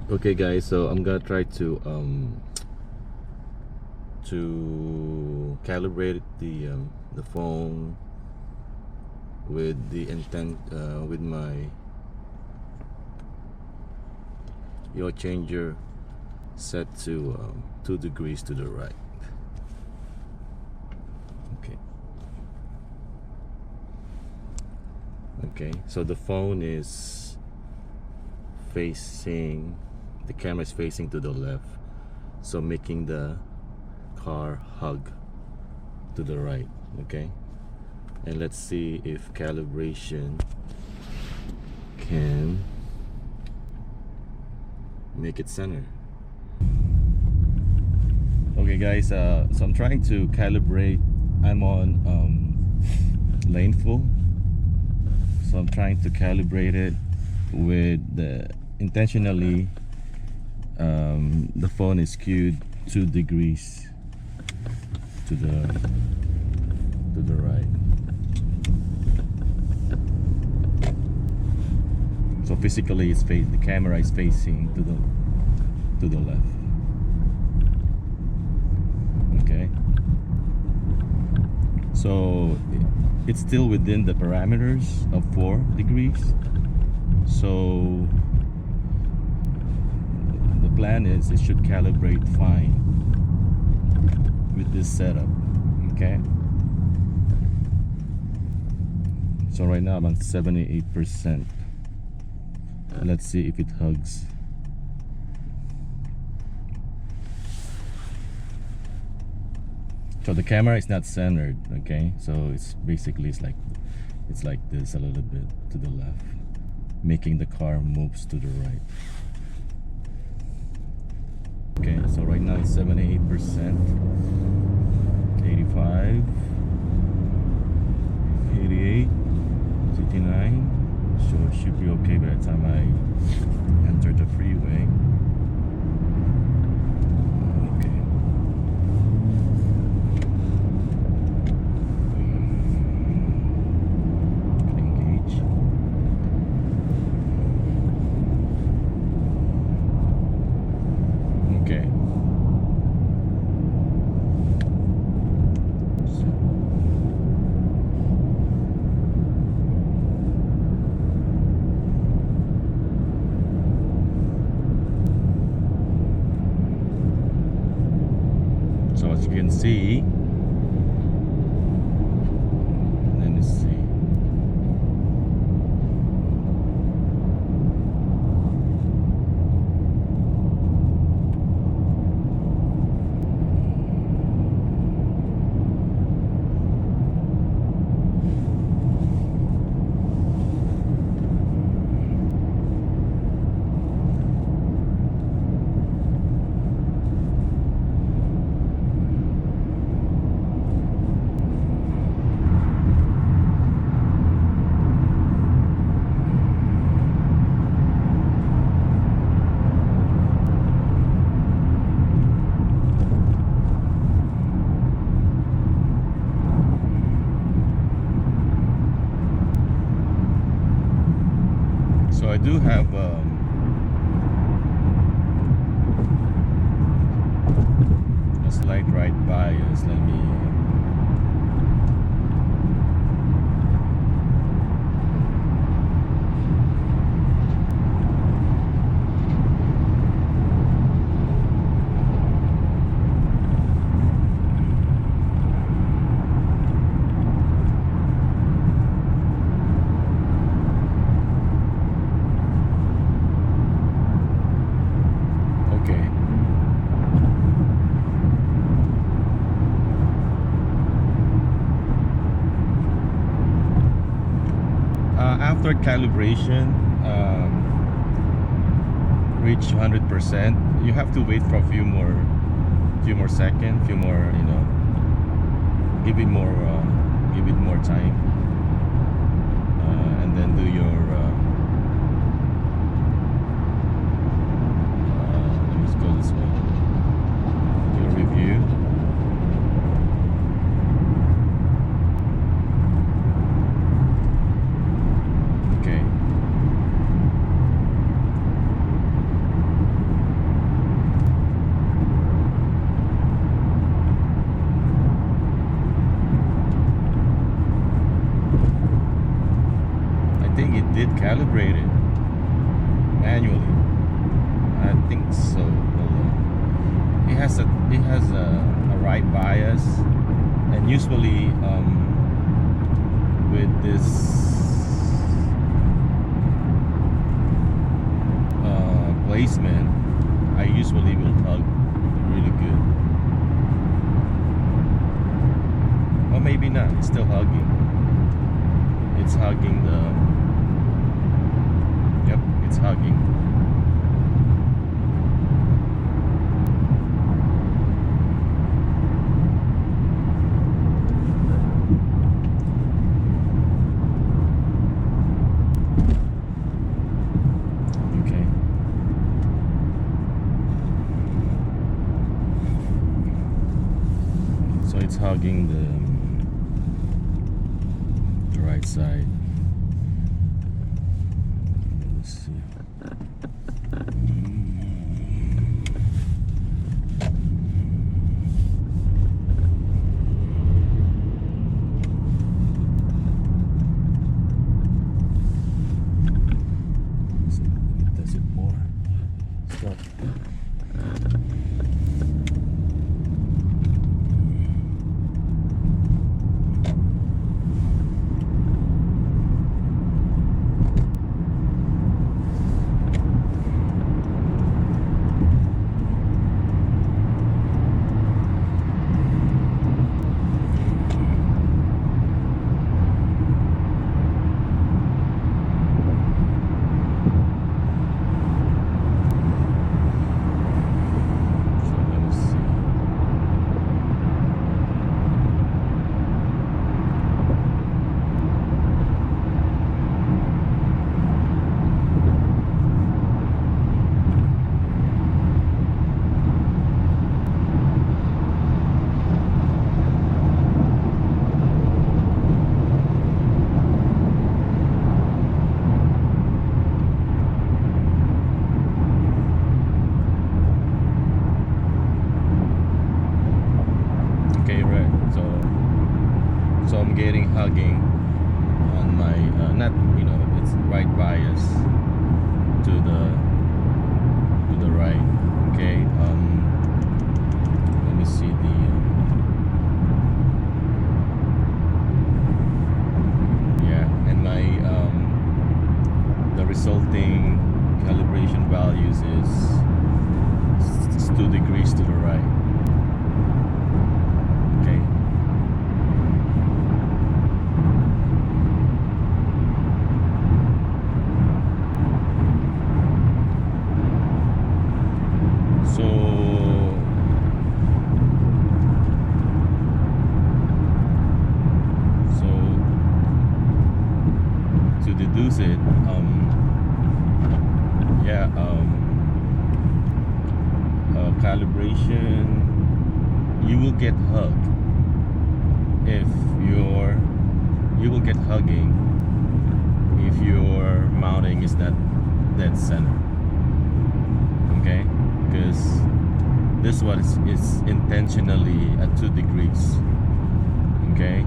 Okay guys, so I'm gonna try to calibrate the phone with the intent with my yaw changer set to 2 degrees to the right. Okay, so the phone is facing, the camera is facing to the left, so making the car hug to the right. Okay, and let's see if calibration can make it center. Okay guys, so I'm trying to calibrate. I'm on LaneFULL, so I'm trying to calibrate it with the intentionally the phone is skewed 2 degrees to the right. So physically it's the camera is facing to the left. Okay, so it's still within the parameters of 4 degrees. So the plan is it should calibrate fine with this setup. Okay, so right now I'm at 78%. Let's see if it hugs. So the camera is not centered. Okay, so it's basically it's like this a little bit to the left, making the car moves to the right. Okay, so right now it's 78%, 85, 88, 69. So it should be okay by the time I enter the freeway. Okay. Engage. Okay. So as you can see, let me see. So I do have a slight right bias. Let me after calibration reach 100%, you have to wait for a few more seconds, few more, you know, give it more time, and then do your let me just go this way, your review. usually with this placement, I usually will hug really good. Or maybe not, it's still hugging. It's hugging the, yep, it's hugging. It's hugging the right side. Let's see. Does it more? Stop. So I'm getting hugging on my not, you know, it's right bias to the right. Okay, let me see yeah, and my the resulting calibration values is 2 degrees to the right. Deduce it, yeah, calibration, you will get hugged if you will get hugging if your mounting is not dead center. Okay, because this one is intentionally at 2 degrees. Okay,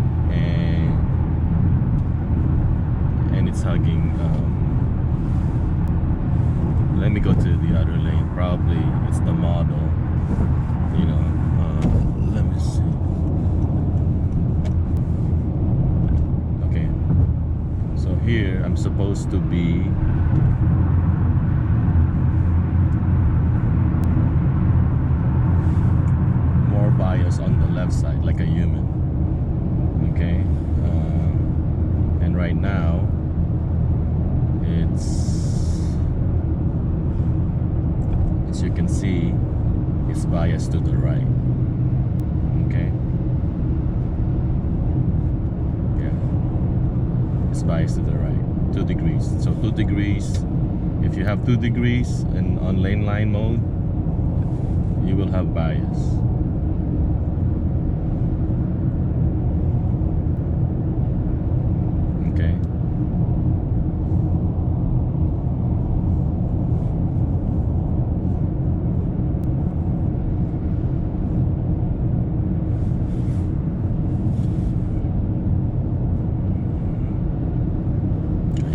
and it's hugging. Let me go to the other lane. Probably it's the model, you know. Let me see. Okay, so here I'm supposed to be more biased on the left side, like a human. Okay, and right now as you can see, it's biased to the right. Okay, yeah, it's biased to the right, 2 degrees. So 2 degrees, if you have 2 degrees and on lane line mode, you will have bias. Okay.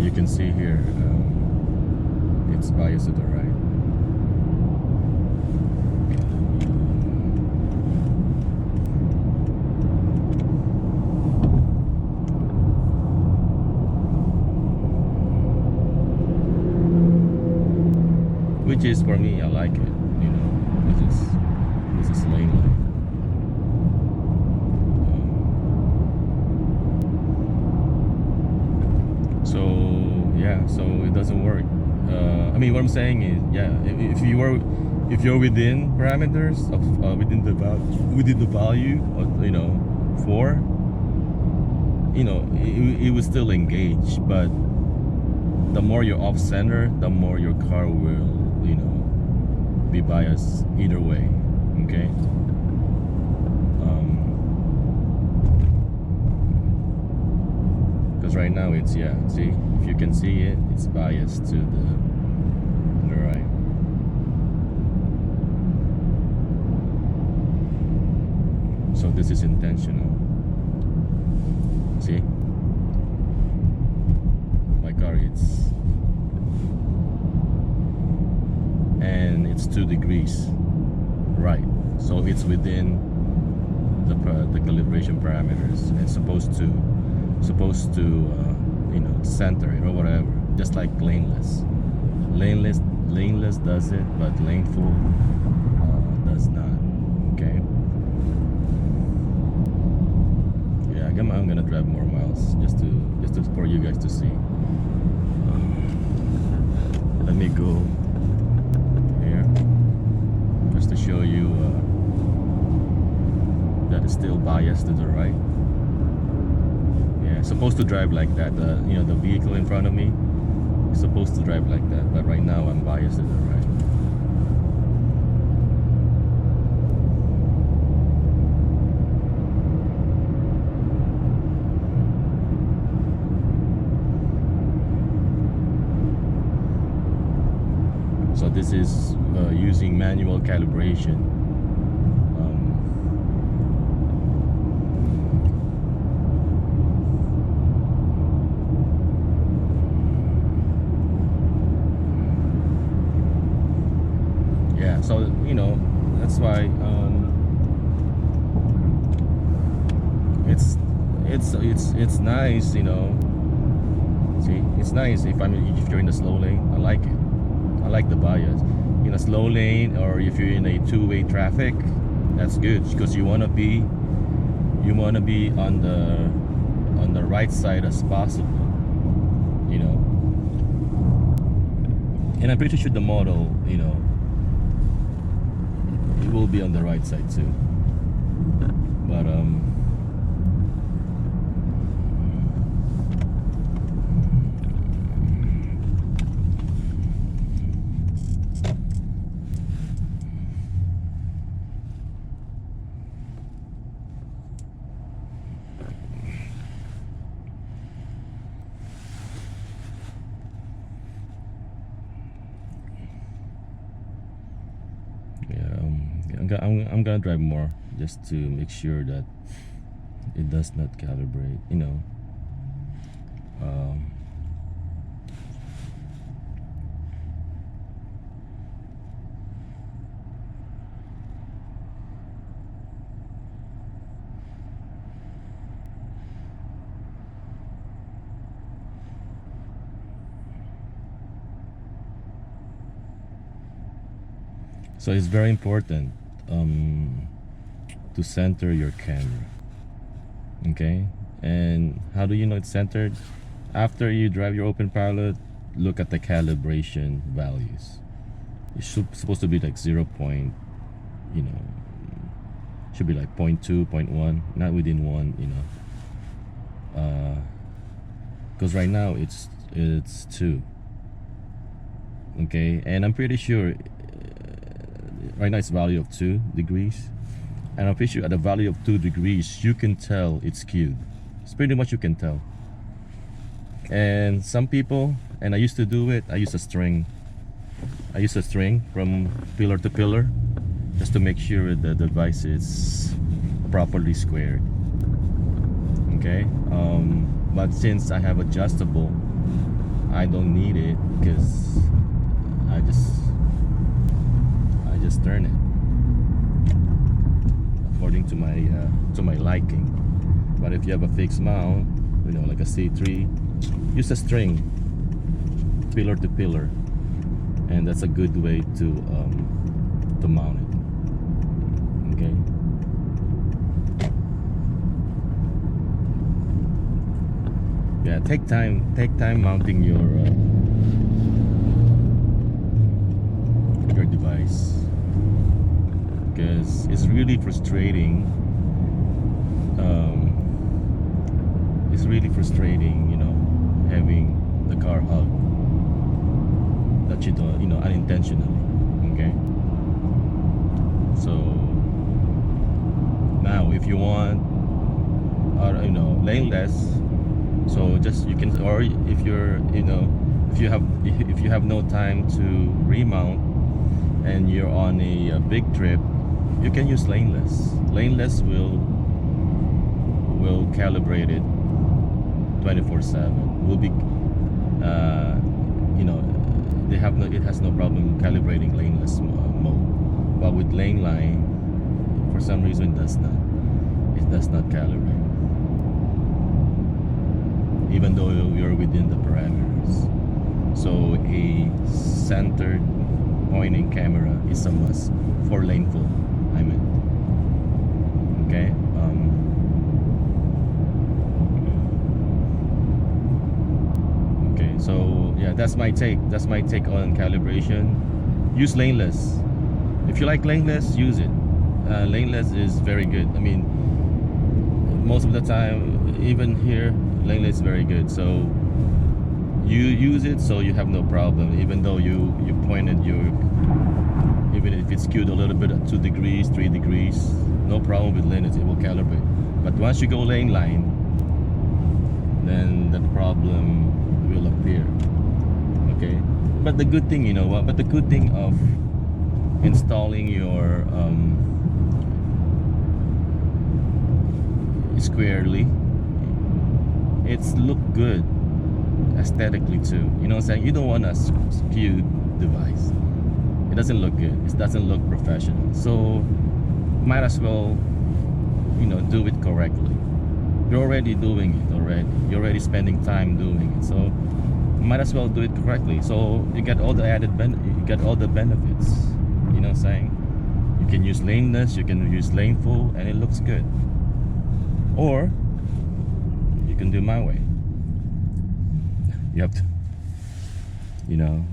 You can see here, it's biased to the right. which is for me, I like it, you know. This is lane light. So yeah, so it doesn't work. I mean, what I'm saying is, yeah, if you're within parameters of within the value of, you know, 4, you know, it will still engage, but the more you're off center, the more your car will, you know, be biased either way. Okay. Because right now it's, yeah, see, if you can see it, it's biased to the right. So this is intentional. See, my car, and it's 2 degrees right, so it's within the calibration parameters, and supposed to you know, center it or whatever, just like laneless does it, but LaneFULL does not. Okay. Yeah, I'm gonna drive more miles just for you guys to see. Let me go here just to show you that it's still biased to the right. Yeah, supposed to drive like that. You know, the vehicle in front of me is supposed to drive like that, but right now I'm biased to the right. So this is using manual calibration. Yeah, so, you know, that's why it's nice, you know. See, it's nice if you're in the slow lane. I like it. I like the bias in a slow lane, or if you're in a 2-way traffic, that's good, because you want to be on the right side as possible, you know. And I'm pretty sure the model, you know, it will be on the right side too, but I'm gonna drive more just to make sure that it does not calibrate, you know. So it's very important to center your camera. Okay, and how do you know it's centered? After you drive your Openpilot, look at the calibration values. It's supposed to be like 0. You know, should be like 0.2, 0.1, not within 1. You know, because right now it's 2. Okay, and I'm pretty sure right now it's value of 2 degrees, and I'm pretty sure at a value of 2 degrees you can tell it's skewed. It's pretty much you can tell. And some people, and I used to do it, I use a string from pillar to pillar just to make sure the device is properly squared. Okay, but since I have adjustable, I don't need it, because I just turn it according to my liking. But if you have a fixed mount, you know, like a C3, use a string pillar to pillar, and and that's a good way to mount it. Okay. Yeah, take time mounting your device, because it's really frustrating. It's really frustrating, you know, having the car hug that you don't, you know, unintentionally. Okay. So now, if you want, you know, laneless, so just you can, or if you're, you know, if you have no time to remount and you're on a big trip, you can use laneless. Laneless will calibrate it 24/7. Will be, you know, it has no problem calibrating laneless mode. But with lane line, for some reason, it does not calibrate, even though you're within the parameters. So a centered pointing camera is a must for LaneFULL, I mean. Okay. Okay, so yeah, that's my take on calibration. Use laneless. If you like laneless, use it. Laneless is very good. I mean, most of the time, even here, laneless is very good. So you use it, so you have no problem. Even though you pointed even if it's skewed a little bit at 2 degrees, 3 degrees, no problem with laneless, it will calibrate. But once you go lane line, then the problem will appear. Okay. But the good thing, you know what? But the good thing of installing your squarely, it's look good aesthetically too. You know what I'm saying? You don't want a skewed device. It doesn't look good. It doesn't look professional. So might as well, you know, do it correctly. You're already doing it already. You're already spending time doing it. So might as well do it correctly. So you get all the benefits. You know what I'm saying? You can use laneless, you can use LaneFULL, and it looks good. Or you can do my way. You have to, you know,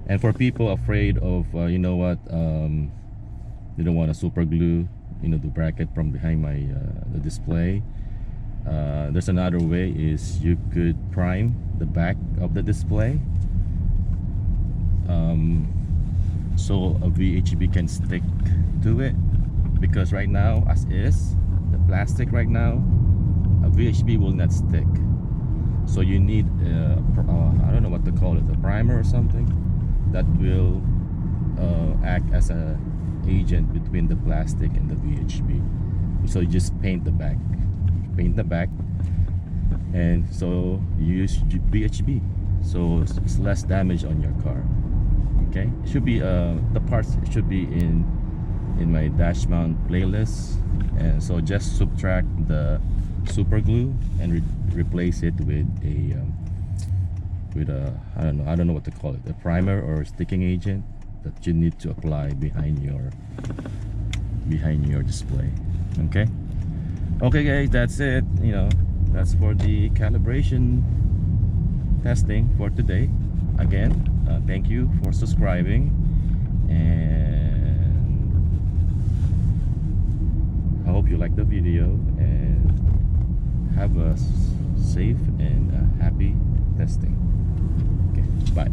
and for people afraid of, you know what, they don't want to super glue, you know, the bracket from behind my the display. There's another way, is you could prime the back of the display, so a VHB can stick to it, because right now, as is the plastic right now, a VHB will not stick. So you need I don't know what to call it, a primer or something that will act as a agent between the plastic and the VHB. So you just paint the back, and so you use VHB, so it's less damage on your car. Okay, it should be the parts should be in my dash mount playlist, and so just subtract the super glue and replace it with a I don't know what to call it, a primer or sticking agent that you need to apply behind your display. Okay guys, that's it. You know, that's for the calibration testing for today. Again, thank you for subscribing, and I hope you like the video, and have a safe and happy testing. Okay, bye.